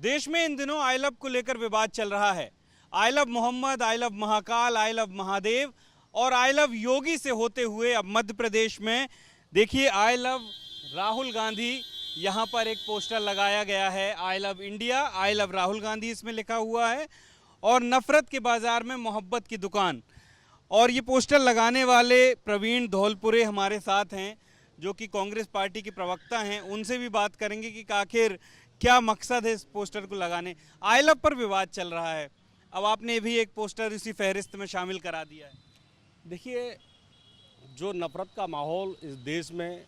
देश में इन दिनों आई लव को लेकर विवाद चल रहा है। I love Mohammad, I love Mahakal, I love Mahadev और आई लव योगी से होते हुए अब मध्य प्रदेश में देखिए आई लव राहुल गांधी। यहाँ पर एक पोस्टर लगाया गया है, I love India, I love Rahul Gandhi इसमें लिखा हुआ है और नफरत के बाजार में मोहब्बत की दुकान। और ये पोस्टर लगाने वाले प्रवीण धौलपुरे हमारे साथ हैं, जो कि कांग्रेस पार्टी के प्रवक्ता हैं। उनसे भी बात करेंगे कि आखिर क्या मकसद है इस पोस्टर को लगाने। आई लव पर विवाद चल रहा है, अब आपने भी एक पोस्टर इसी फहरिस्त में शामिल करा दिया है। देखिए, जो नफ़रत का माहौल इस देश में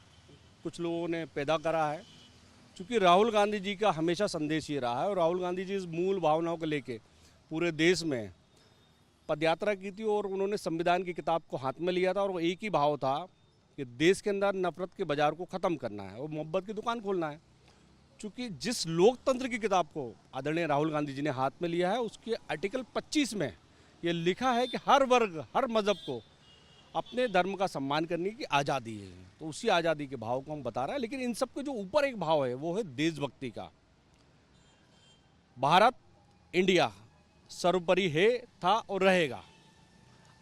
कुछ लोगों ने पैदा करा है, क्योंकि राहुल गांधी जी का हमेशा संदेश ये रहा है और राहुल गांधी जी इस मूल भावनाओं को लेके पूरे देश में पदयात्रा की थी और उन्होंने संविधान की किताब को हाथ में लिया था और वो एक ही भाव था कि देश के अंदर नफ़रत के बाज़ार को ख़त्म करना है और मोहब्बत की दुकान खोलना है। क्योंकि जिस लोकतंत्र की किताब को आदरणीय राहुल गांधी जी ने हाथ में लिया है, उसके आर्टिकल 25 में ये लिखा है कि हर वर्ग, हर मज़हब को अपने धर्म का सम्मान करने की आज़ादी है। तो उसी आज़ादी के भाव को हम बता रहे हैं, लेकिन इन सब के जो ऊपर एक भाव है वो है देशभक्ति का। भारत, इंडिया सर्वोपरि है, था और रहेगा।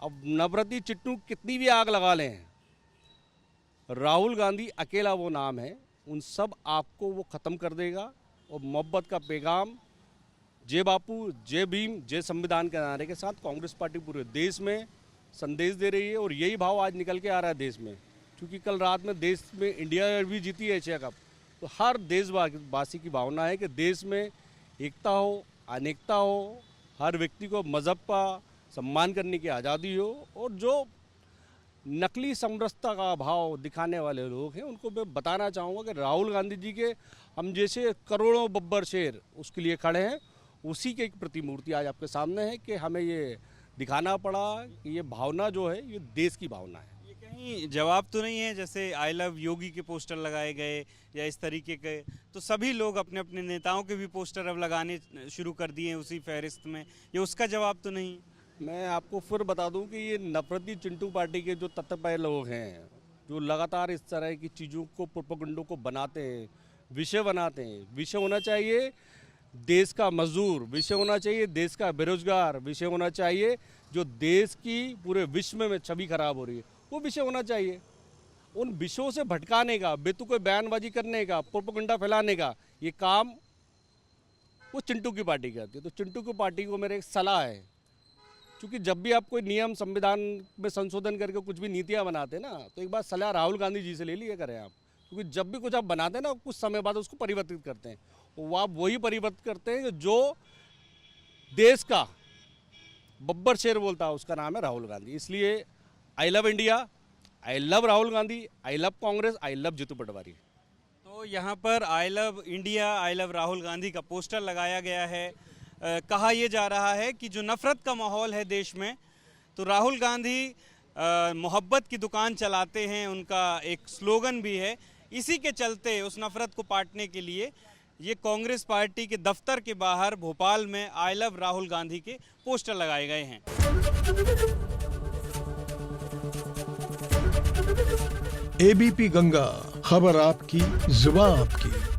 अब नवरत्नी चिट्टू कितनी भी आग लगा लें, राहुल गांधी अकेला वो नाम है, उन सब आग को वो ख़त्म कर देगा और मोहब्बत का पैगाम जय बापू, जय भीम, जय संविधान के नारे के साथ कांग्रेस पार्टी पूरे देश में संदेश दे रही है। और यही भाव आज निकल के आ रहा है देश में, क्योंकि कल रात में देश में इंडिया भी जीती है एशिया कप। तो हर देशवासी की भावना है कि देश में एकता हो, अनेकता हो, हर व्यक्ति को मज़हब का सम्मान करने की आज़ादी हो। और जो नकली समरसता का भाव दिखाने वाले लोग हैं, उनको मैं बताना चाहूँगा कि राहुल गांधी जी के हम जैसे करोड़ों बब्बर शेर उसके लिए खड़े हैं। उसी की एक प्रतिमूर्ति आज आपके सामने है कि हमें ये दिखाना पड़ा कि ये भावना जो है ये देश की भावना है। ये कहीं जवाब तो नहीं है, जैसे आई लव योगी के पोस्टर लगाए गए या इस तरीके के, तो सभी लोग अपने अपने नेताओं के भी पोस्टर अब लगाने शुरू कर दिए हैं उसी फहरिस्त में, ये उसका जवाब तो नहीं? मैं आपको फिर बता दूं कि ये नफरती चिंटू पार्टी के जो तत्वपय लोग हैं, जो लगातार इस तरह की चीज़ों को, प्रोपेगेंडों को बनाते हैं, विषय बनाते हैं। विषय होना चाहिए देश का मजदूर, विषय होना चाहिए देश का बेरोजगार, विषय होना चाहिए जो देश की पूरे विश्व में छवि खराब हो रही है, वो विषय होना चाहिए। उन विषयों से भटकाने का, बेतुके बयानबाजी करने का, प्रोपेगेंडा फैलाने का ये काम वो चिंटू की पार्टी करती है। तो चिंटू की पार्टी को मेरी एक सलाह है, क्योंकि जब भी आप कोई नियम संविधान में संशोधन करके कुछ भी नीतियाँ बनाते हैं ना, तो एक बार सलाह राहुल गांधी जी से ले लिया करें आप। क्योंकि जब भी कुछ आप बनाते हैं ना, कुछ समय बाद उसको परिवर्तित करते हैं। वो आप वही परिवर्तित करते हैं जो देश का बब्बर शेर बोलता है, उसका नाम है राहुल गांधी। इसलिए I love India, I love Rahul Gandhi, I love Congress, I love Jitu Patwari. तो यहाँ पर I love India, I love Rahul Gandhi का पोस्टर लगाया गया है। कहा यह जा रहा है कि जो नफ़रत का माहौल है देश में, तो राहुल गांधी मोहब्बत की दुकान चलाते हैं, उनका एक स्लोगन भी है। इसी के चलते उस नफ़रत को पाटने के लिए ये कांग्रेस पार्टी के दफ्तर के बाहर भोपाल में आई लव राहुल गांधी के पोस्टर लगाए गए हैं। एबीपी गंगा, खबर आपकी, जुबान आपकी।